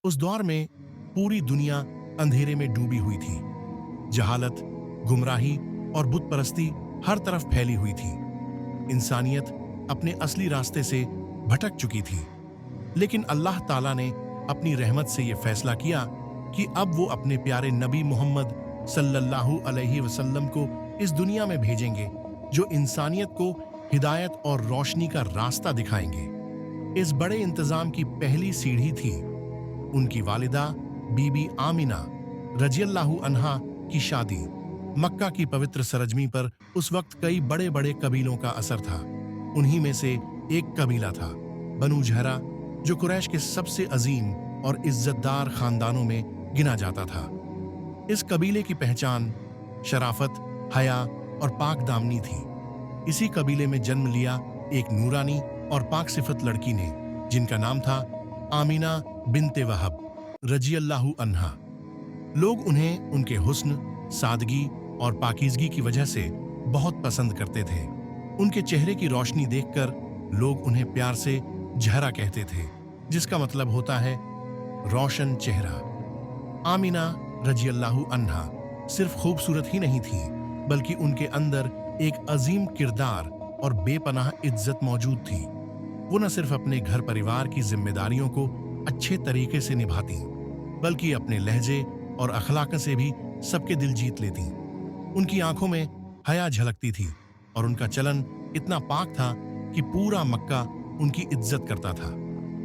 उस दौर में पूरी दुनिया अंधेरे में डूबी हुई थी। जहालत, गुमराही और बुत परस्ती हर तरफ फैली हुई थी। इंसानियत अपने असली रास्ते से भटक चुकी थी। लेकिन अल्लाह ताला ने अपनी रहमत से यह फैसला किया कि अब वो अपने प्यारे नबी मोहम्मद सल्लल्लाहु अलैहि वसल्लम को इस दुनिया में भेजेंगे, जो इंसानियत को हिदायत और रोशनी का रास्ता दिखाएंगे। इस बड़े इंतजाम की पहली सीढ़ी थी उनकी वालिदा बीबी आमिना रजियल्लाहु अन्हा की शादी। मक्का की पवित्र सरजमी पर उस वक्त कई बड़े बड़े कबीलों का असर था। उन्हीं में से एक कबीला था बनु ज़हरा, जो कुरैश के सबसे अजीम और इज्जतदार खानदानों में गिना जाता था। इस कबीले की पहचान शराफत, हया और पाक दामनी थी। इसी कबीले में जन्म लिया एक नूरानी और पाक सिफत लड़की ने, जिनका नाम था आमिना बिनते वहब रजियल्लाहु अन्हा। लोग उन्हें उनके हुस्न, सादगी और पाकीज़गी की वजह से बहुत पसंद करते थे। उनके चेहरे की रोशनी देखकर लोग उन्हें प्यार से ज़हरा कहते थे, जिसका मतलब होता है रोशन चेहरा। आमिना रजियल्लाहु अन्हा सिर्फ खूबसूरत ही नहीं थी, बल्कि उनके अंदर एक अजीम किरदार और बेपनाह इज्जत मौजूद थी। वो न सिर्फ अपने घर परिवार की जिम्मेदारियों को अच्छे तरीके से निभाती, बल्कि अपने लहजे और अखलाक से भी सबके दिल जीत लेती। उनकी आंखों में हया झलकती थी और उनका चलन इतना पाक था कि पूरा मक्का उनकी इज्जत करता था।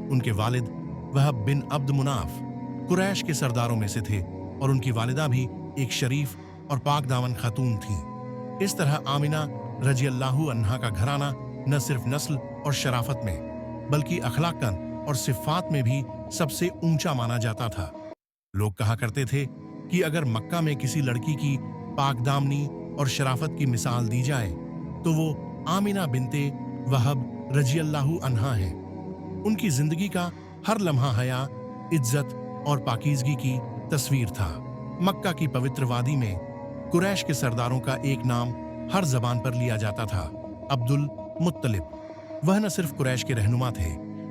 उनके वालिद वहब बिन अब्द मुनाफ कुरैश के सरदारों में से थे और उनकी वालिदा भी एक शरीफ और पाक दामन खातून थी। इस तरह आमिना रजियल्लाहु अन्हा का घराना न सिर्फ नस्ल और शराफत में, बल्कि अखलाकन और सिफ़ात में भी सबसे ऊंचा माना जाता था। लोग कहा करते थे कि अगर मक्का में किसी लड़की की पाकदामनी और शराफत की मिसाल दी जाए तो वो आमिना बिनते वहब रजियल्लाहु अन्हा है। उनकी जिंदगी का हर लम्हा हया, इज्जत और पाकीज़गी की तस्वीर था। मक्का की पवित्र वादी में कुरैश के सरदारों का एक नाम हर जबान पर लिया जाता था, अब्दुल मुत्तलिब। वह न सिर्फ कुरैश के रहनुमा थे,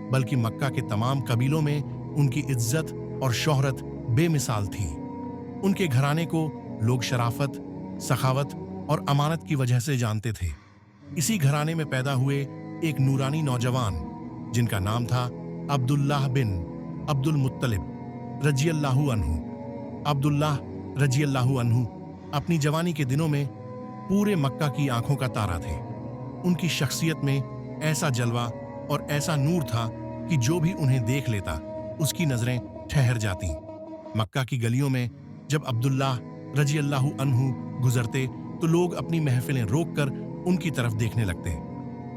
बल्कि मक्का के तमाम कबीलों में उनकी इज्जत और शोहरत बेमिसाल थी। उनके घराने को लोग शराफत, सखावत और अमानत की वजह से जानते थे। इसी घराने में पैदा हुए एक नूरानी नौजवान, जिनका नाम था अब्दुल्लाह बिन अब्दुल मुत्तलिब रजियल्लाहु अन्हु। अब्दुल्लाह रजियल्लाहु अन्हु अपनी जवानी के दिनों में पूरे मक्का की आंखों का तारा थे। उनकी शख्सियत में ऐसा जलवा और ऐसा नूर था कि जो भी उन्हें देख लेता उसकी नजरें ठहर जाती। मक्का की गलियों में जब अब्दुल्लाह रजियल्लाहु अन्हु गुजरते तो लोग अपनी महफिलें रोककर उनकी तरफ देखने लगते।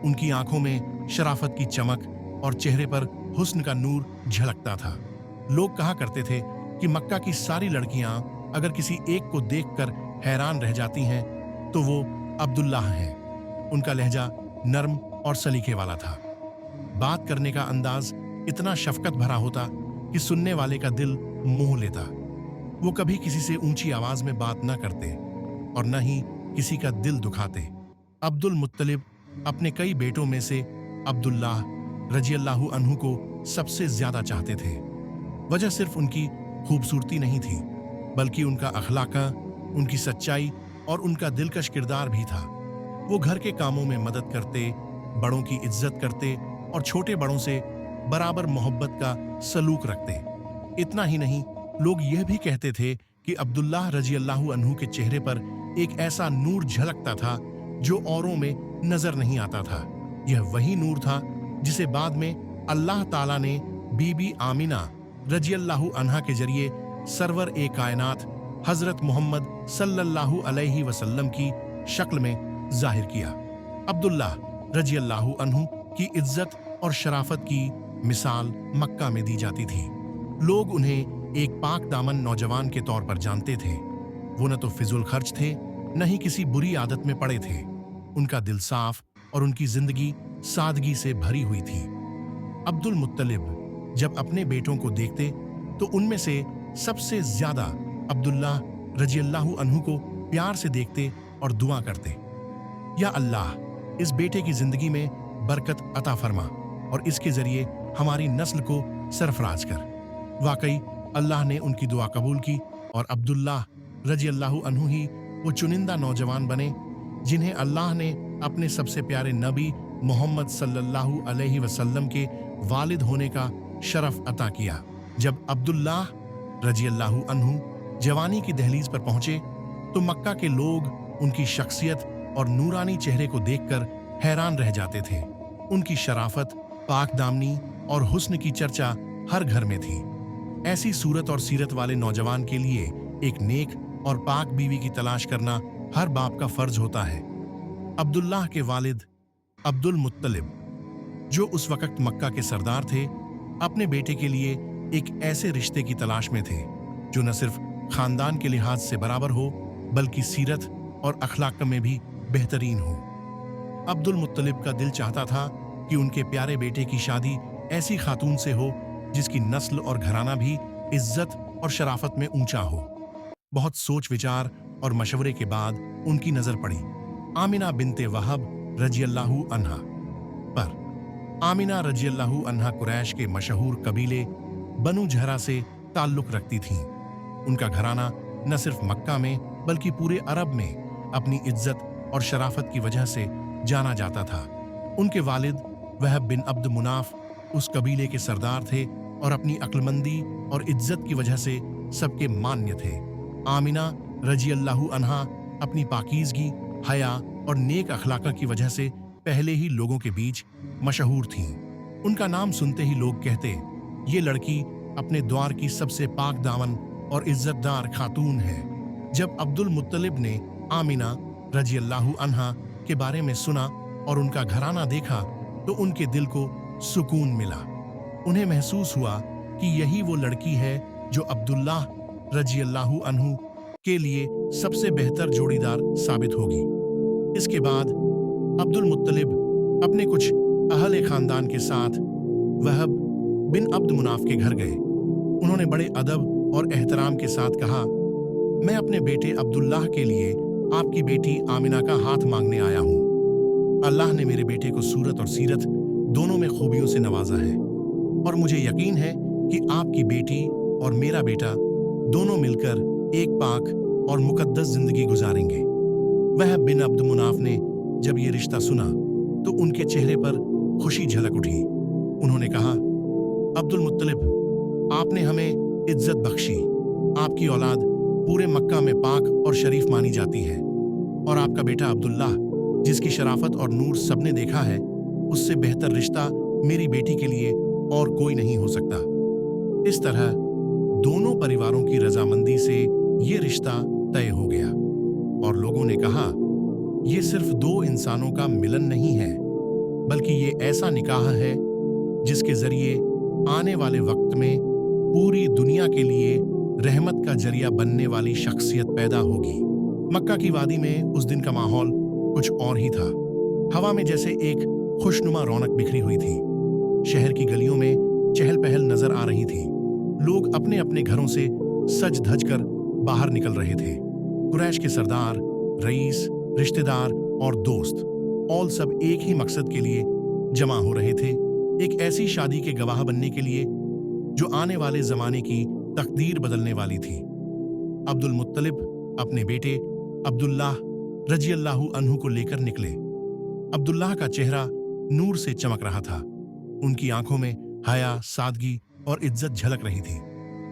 उनकी आंखों में शराफत की चमक और चेहरे पर हुस्न का नूर झलकता था। लोग कहा करते थे कि मक्का की सारी लड़कियां अगर किसी एक को देखकर हैरान रह जाती हैं तो वो अब्दुल्लाह हैं। उनका लहजा नर्म और सलीके वाला था। बात करने का अंदाज इतना शफकत भरा होता कि सुनने वाले का दिल मोह लेता। वो कभी किसी से ऊंची आवाज में बात न करते और न ही किसी का दिल दुखाते। अब्दुल मुत्तलिब अपने कई बेटों में से अब्दुल्लाह रजियल्लाहु अन्हु को सबसे ज्यादा चाहते थे। वजह सिर्फ उनकी खूबसूरती नहीं थी, बल्कि उनका अखलाका, उनकी सच्चाई और उनका दिलकश किरदार भी था। वो घर के कामों में मदद करते, बड़ों की इज्जत करते और छोटे बड़ों से बराबर मोहब्बत का सलूक रखते। इतना ही नहीं, लोग यह भी कहते थे कि अब्दुल्लाह रजियल्लाहु अन्हु के चेहरे पर एक ऐसा नूर झलकता था जो औरों में नजर नहीं आता था। यह वही नूर था जिसे बाद में अल्लाह ताला ने बीबी आमिना रजियल्लाहु अन्हा के जरिए सरवर ए कायनात हजरत मोहम्मद सल्लल्लाहु अलैहि वसल्लम की शक्ल में जाहिर किया। अब्दुल्लाह रजियल्लाहु अन्हु की इज्जत और शराफत की मिसाल मक्का में दी जाती थी। लोग उन्हें एक पाक दामन नौजवान के तौर पर जानते थे। वो न तो फिजूल खर्च थे, न ही किसी बुरी आदत में पड़े थे। उनका दिल साफ और उनकी जिंदगी सादगी से भरी हुई थी। अब्दुल मुत्तलिब जब अपने बेटों को देखते तो उनमें से सबसे ज्यादा अब्दुल्लाह रजियल्लाहु अन्हु को प्यार से देखते और दुआ करते, या अल्लाह इस बेटे की जिंदगी में बरकत अता फरमा और इसके जरिए हमारी नस्ल को सरफराज कर। वाकई अल्लाह ने उनकी दुआ कबूल की और अब्दुल्लाह रजी अल्लाह अन्हु ही वो चुनिंदा नौजवान बने जिन्हें अल्लाह ने अपने सबसे प्यारे नबी मोहम्मद सल्लल्लाहु अलैहि वसल्लम के वालिद होने का शरफ अता किया। जब अब्दुल्लाह रजी अल्लाह अन्हु जवानी की दहलीज पर पहुंचे तो मक्का के लोग उनकी शख्सियत और नूरानी चेहरे को देखकर हैरान रह जाते थे। उनकी शराफत, पाक दामनी और हुस्न की चर्चा हर घर में थी। ऐसी सूरत और सीरत वाले नौजवान के लिए एक नेक और पाक बीवी की तलाश करना हर बाप का फर्ज होता है। अब्दुल्लाह के वालिद अब्दुल मुत्तलिब, जो उस वक्त मक्का के सरदार थे, अपने बेटे के लिए एक ऐसे रिश्ते की तलाश में थे जो न सिर्फ खानदान के लिहाज से बराबर हो बल्कि सीरत और अखलाक में भी बेहतरीन हो। अब्दुल मुत्तलिब का दिल चाहता था कि उनके प्यारे बेटे की शादी ऐसी खातून से हो जिसकी नस्ल और घराना भी इज्जत और शराफत में ऊंचा हो। बहुत सोच विचार और मशवरे के बाद उनकी नजर पड़ी आमिना बिनते वहब रजियल्लाहु अन्हा पर। आमिना रजियल्लाहु अन्हा कुरैश के मशहूर कबीले बनु जहरा से ताल्लुक रखती थीं। उनका घराना न सिर्फ मक्का में बल्कि पूरे अरब में अपनी इज्जत और शराफत की वजह से जाना जाता था। उनके वालिद वहब बिन अब्द मुनाफ उस कबीले के सरदार थे और अपनी अक्लमंदी और इज्जत की वजह से सबके मान्य थे। आमिना रजियल्लाहु अन्हा अपनी पाकीज़गी, हया और नेक अखलाक की वजह से पहले ही लोगों के बीच मशहूर थीं। उनका नाम सुनते ही लोग कहते, ये लड़की अपने द्वार की सबसे पाक दामन और इज्जतदार खातून है। जब अब्दुल मुत्तलिब ने आमिना रजियल्लाहु अन्हा के बारे में सुना और उनका घराना देखा तो उनके दिल को सुकून मिला। उन्हें महसूस हुआ कि यही वो लड़की है जो अब्दुल्लाह रजियल्लाहु अन्हु के लिए सबसे बेहतर जोड़ीदार साबित होगी। इसके बाद अब्दुल मुत्तलिब अपने कुछ अहले खानदान के साथ वहब बिन अब्द मुनाफ के घर गए। उन्होंने बड़े अदब और एहतराम के साथ कहा, मैं अपने बेटे अब्दुल्लाह के लिए आपकी बेटी आमिना का हाथ मांगने आया हूँ। अल्लाह ने मेरे बेटे को सूरत और सीरत दोनों में खूबियों से नवाजा है और मुझे यकीन है कि आपकी बेटी और मेरा बेटा दोनों मिलकर एक पाक और मुकद्दस जिंदगी गुजारेंगे। वह बिन अब्द मुनाफ ने जब ये रिश्ता सुना तो उनके चेहरे पर खुशी झलक उठी। उन्होंने कहा, अब्दुल मुत्तलिब, आपने हमें इज्जत बख्शी। आपकी औलाद पूरे मक्का में पाक और शरीफ मानी जाती है और आपका बेटा अब्दुल्लाह, जिसकी शराफत और नूर सबने देखा है, उससे बेहतर रिश्ता मेरी बेटी के लिए और कोई नहीं हो सकता। इस तरह दोनों परिवारों की रजामंदी से ये रिश्ता तय हो गया और लोगों ने कहा, ये सिर्फ दो इंसानों का मिलन नहीं है बल्कि ये ऐसा निकाह है जिसके जरिए आने वाले वक्त में पूरी दुनिया के लिए रहमत का जरिया बनने वाली शख्सियत पैदा होगी। मक्का की वादी में उस दिन का माहौल कुछ और ही था। हवा में जैसे एक खुशनुमा रौनक बिखरी हुई थी। शहर की गलियों में चहल पहल नजर आ रही थी। लोग अपने अपने घरों से सज धज कर बाहर निकल रहे थे। कुरैश के सरदार, रईस, रिश्तेदार और दोस्त ऑल सब एक ही मकसद के लिए जमा हो रहे थे, एक ऐसी शादी के गवाह बनने के लिए जो आने वाले जमाने की तकदीर बदलने वाली थी। अब्दुल मुत्तलिब अपने बेटे अब्दुल्लाह रजियल्लाहु अन्हु को लेकर निकले। अब्दुल्लाह का चेहरा नूर से चमक रहा था। उनकी आंखों में हया, सादगी और इज्जत झलक रही थी।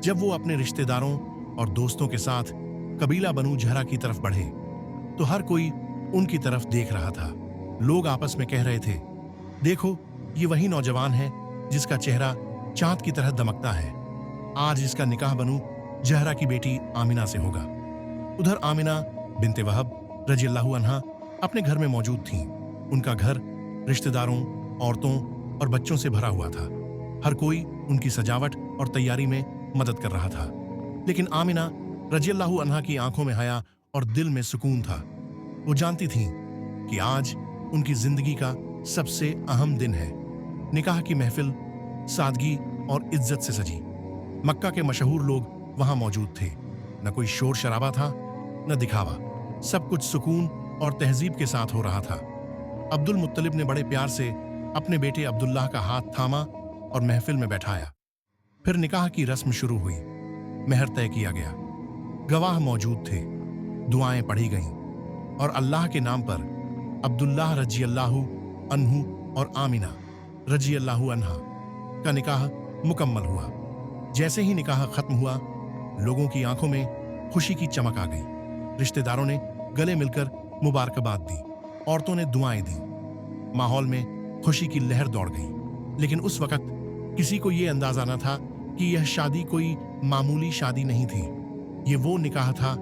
जब वो अपने रिश्तेदारों और दोस्तों के साथ कबीला बनु जहरा की तरफ बढ़े तो हर कोई उनकी तरफ देख रहा था। लोग आपस में कह रहे थे, देखो, ये वही नौजवान है जिसका चेहरा चांद की तरह दमकता है। आज इसका निकाह बनु जहरा की बेटी आमिना से होगा। उधर आमिना बिनते वहब रजियल्लाहु अन्हा अपने घर में मौजूद थीं। उनका घर रिश्तेदारों, औरतों और बच्चों से भरा हुआ था। हर कोई उनकी सजावट और तैयारी में मदद कर रहा था। लेकिन आमिना रजियल्लाहु अन्हा की आंखों में हया और दिल में सुकून था। वो जानती थीं कि आज उनकी जिंदगी का सबसे अहम दिन है। निकाह की महफिल सादगी और इज्जत से सजी। मक्का के मशहूर लोग वहां मौजूद थे। न कोई शोर शराबा था, न दिखावा। सब कुछ सुकून और तहजीब के साथ हो रहा था। अब्दुल मुत्तलिब ने बड़े प्यार से अपने बेटे अब्दुल्लाह का हाथ थामा और महफिल में बैठाया। फिर निकाह की रस्म शुरू हुई। मेहर तय किया गया, गवाह मौजूद थे, दुआएं पढ़ी गईं और अल्लाह के नाम पर अब्दुल्लाह रजी अल्लाहु अन्हु और आमिना रजी अल्लाहु अन्हा का निकाह मुकम्मल हुआ। जैसे ही निकाह खत्म हुआ, लोगों की आंखों में खुशी की चमक आ गई। रिश्तेदारों ने गले मिलकर मुबारकबाद दी, औरतों ने दुआएं दी, माहौल में खुशी की लहर दौड़ गई। लेकिन उस वक्त किसी को यह अंदाजा न था कि यह शादी कोई मामूली शादी नहीं थी। ये वो निकाह था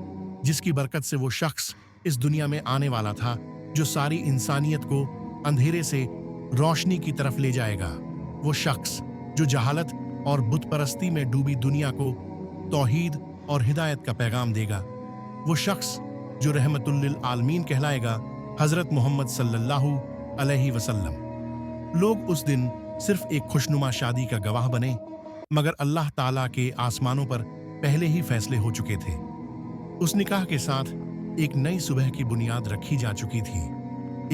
जिसकी बरकत से वो शख्स इस दुनिया में आने वाला था जो सारी इंसानियत को अंधेरे से रोशनी की तरफ ले जाएगा। वो शख्स जो जहालत और बुत परस्ती में डूबी दुनिया को तौहीद और हिदायत का पैगाम देगा। वो शख्स जो रहमतुल लिल आलमीन कहलाएगा, हजरत मोहम्मद सल्लल्लाहु अलैहि वसल्लम। लोग उस दिन सिर्फ एक खुशनुमा शादी का गवाह बने, मगर अल्लाह ताला के आसमानों पर पहले ही फैसले हो चुके थे। उस निकाह के साथ एक नई सुबह की बुनियाद रखी जा चुकी थी,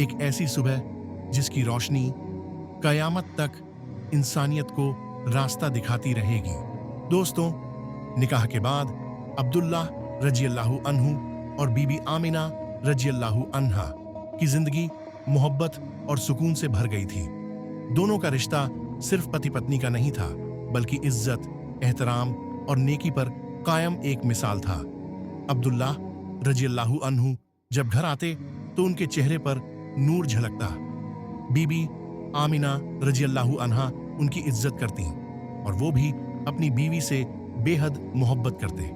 एक ऐसी सुबह जिसकी रोशनी कयामत तक इंसानियत को रास्ता दिखाती रहेगी। दोस्तों, निकाह के बाद अब्दुल्लाह रजी अल्लाहु अन्हु और बीबी आमिना रजी अल्लाहु अन्हा की जिंदगी मोहब्बत और सुकून से भर गई थी। दोनों का रिश्ता सिर्फ पति पत्नी का नहीं था, बल्कि इज्जत, एहतराम और नेकी पर कायम एक मिसाल था। अब्दुल्लाह रजी अल्लाहु अन्हु जब घर आते तो उनके चेहरे पर नूर झलकता। बीबी आमिना रजी अल्लाहु अन्हा उनकी इज्जत करती और वो भी अपनी बीवी से बेहद मोहब्बत करते।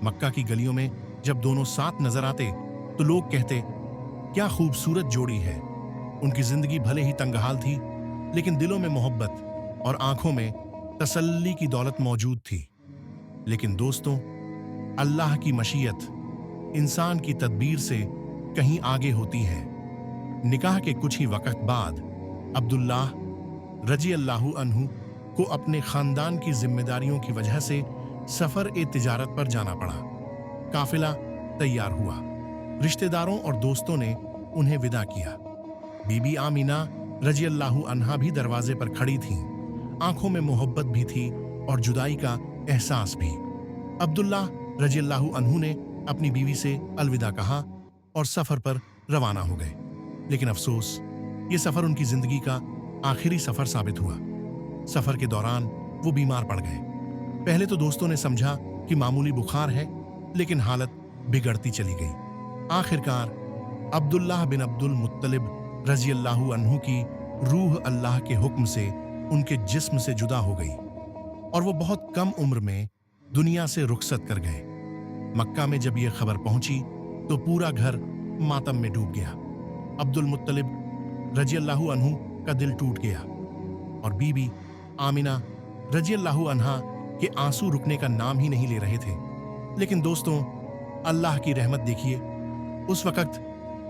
मक्का की गलियों में जब दोनों साथ नजर आते तो लोग कहते, क्या खूबसूरत जोड़ी है। उनकी जिंदगी भले ही तंगहाल थी, लेकिन दिलों में मोहब्बत और आंखों में तसल्ली की दौलत मौजूद थी। लेकिन दोस्तों, अल्लाह की मशीयत इंसान की तदबीर से कहीं आगे होती है। निकाह के कुछ ही वक्त बाद अब्दुल्लाह रजी अल्लाहु अन्हु को अपने खानदान की जिम्मेदारियों की वजह से सफर ए तिजारत पर जाना पड़ा। काफिला तैयार हुआ, रिश्तेदारों और दोस्तों ने उन्हें विदा किया। बीबी आमिना रजी अल्लाहु अन्हा भी दरवाजे पर खड़ी थीं, आंखों में मोहब्बत भी थी और जुदाई का एहसास भी। अब्दुल्लाह रजी अल्लाहु अन्हु ने अपनी बीवी से अलविदा कहा और सफर पर रवाना हो गए। लेकिन अफसोस, ये सफर उनकी जिंदगी का आखिरी सफर साबित हुआ। सफर के दौरान वो बीमार पड़ गए। पहले तो दोस्तों ने समझा कि मामूली बुखार है, लेकिन हालत बिगड़ती चली गई। आखिरकार अब्दुल्लाह बिन अब्दुल मुत्तलिब रजी अल्लाहु अन्हु की रूह अल्लाह के हुक्म से उनके जिस्म से जुदा हो गई और वो बहुत कम उम्र में दुनिया से रुखसत कर गए। मक्का में जब यह खबर पहुंची तो पूरा घर मातम में डूब गया। अब्दुल मुत्तलिब रजी अल्लाहु अन्हु का दिल टूट गया और बीबी आमिना रजी अल्लाहु अन्हा के आंसू रुकने का नाम ही नहीं ले रहे थे। लेकिन दोस्तों, अल्लाह की रहमत देखिए, उस वक्त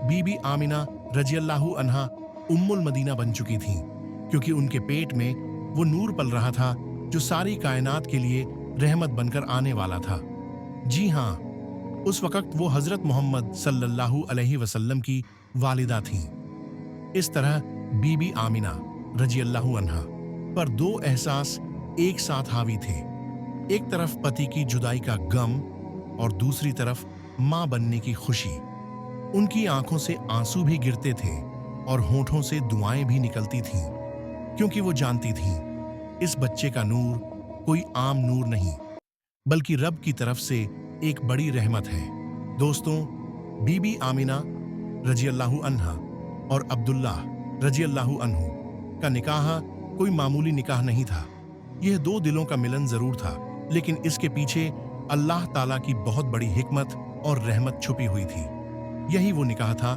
बीबी आमिना रजी अल्लाहु अन्हा उम्मुल मदीना बन चुकी थीं, क्योंकि उनके पेट में वो नूर पल रहा था जो सारी कायनात के लिए रहमत बनकर आने वाला था। जी हाँ, उस वक्त वो हजरत मोहम्मद सल्लल्लाहु अलैहि वसल्लम की वालिदा थीं। इस तरह बीबी आमिना रजी अल्लाहु अन्हा पर दो एहसास एक साथ हावी थे। एक तरफ पति की जुदाई का गम और दूसरी तरफ मां बनने की खुशी। उनकी आंखों से आंसू भी गिरते थे और होठों से दुआएं भी निकलती थीं, क्योंकि वो जानती थीं इस बच्चे का नूर कोई आम नूर नहीं, बल्कि रब की तरफ से एक बड़ी रहमत है। दोस्तों, बीबी आमिना रजी अल्लाहु अन्हा और अब्दुल्लाह रजी अल्लाहु अन्हु का निकाह कोई मामूली निकाह नहीं था। यह दो दिलों का मिलन जरूर था, लेकिन इसके पीछे अल्लाह ताला की बहुत बड़ी हिकमत और रहमत छुपी हुई थी। यही वो निकाह था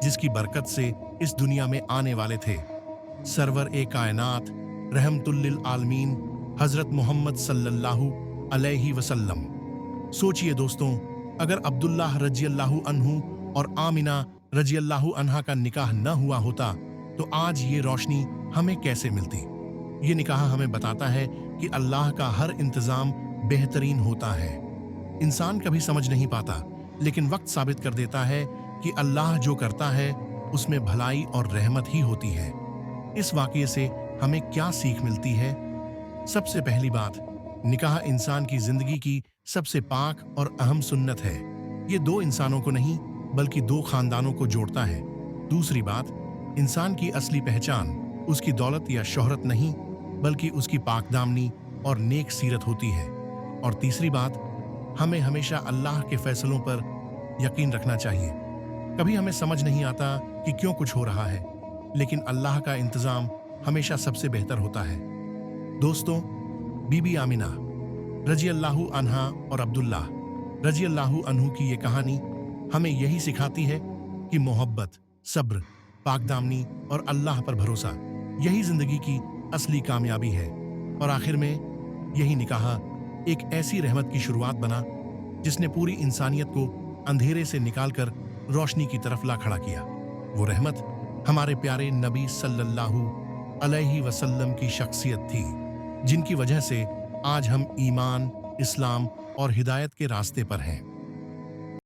जिसकी बरकत से इस दुनिया में आने वाले थे सरवर ए कायनात रहमतुल लिल आलमीन हजरत मोहम्मद सल्लल्लाहु अलैहि वसल्लम। सोचिए दोस्तों, अगर अब्दुल्लाह रजी अल्लाहु अन्हु और आमिना रजी अल्लाहु अन्हा का निकाह न हुआ होता तो आज ये रोशनी हमें कैसे मिलती। ये निकाह हमें बताता है कि अल्लाह का हर इंतजाम बेहतरीन होता है। इंसान कभी समझ नहीं पाता, लेकिन वक्त साबित कर देता है कि अल्लाह जो करता है उसमें भलाई और रहमत ही होती है। इस वाकये से हमें क्या सीख मिलती है? सबसे पहली बात, निकाह इंसान की जिंदगी की सबसे पाक और अहम सुन्नत है। ये दो इंसानों को नहीं बल्कि दो खानदानों को जोड़ता है। दूसरी बात, इंसान की असली पहचान उसकी दौलत या शोहरत नहीं बल्कि उसकी पाकदामनी और नेक सीरत होती है। और तीसरी बात, हमें हमेशा अल्लाह के फैसलों पर यकीन रखना चाहिए। कभी हमें समझ नहीं आता कि क्यों कुछ हो रहा है, लेकिन अल्लाह का इंतजाम हमेशा सबसे बेहतर होता है। दोस्तों, बीबी आमिना रजी अल्लाहु अन्हा और अब्दुल्ला रजी अल्लाहु अन्हु की ये कहानी हमें यही सिखाती है कि मोहब्बत, सब्र, पाकदामनी और अल्लाह पर भरोसा यही जिंदगी की असली कामयाबी है। और आखिर में यही निकाह एक ऐसी रहमत की शुरुआत बना जिसने पूरी इंसानियत को अंधेरे से निकालकर रोशनी की तरफ ला खड़ा किया। वो रहमत हमारे प्यारे नबी सल्लल्लाहु अलैहि वसल्लम की शख्सियत थी, जिनकी वजह से आज हम ईमान, इस्लाम और हिदायत के रास्ते पर हैं।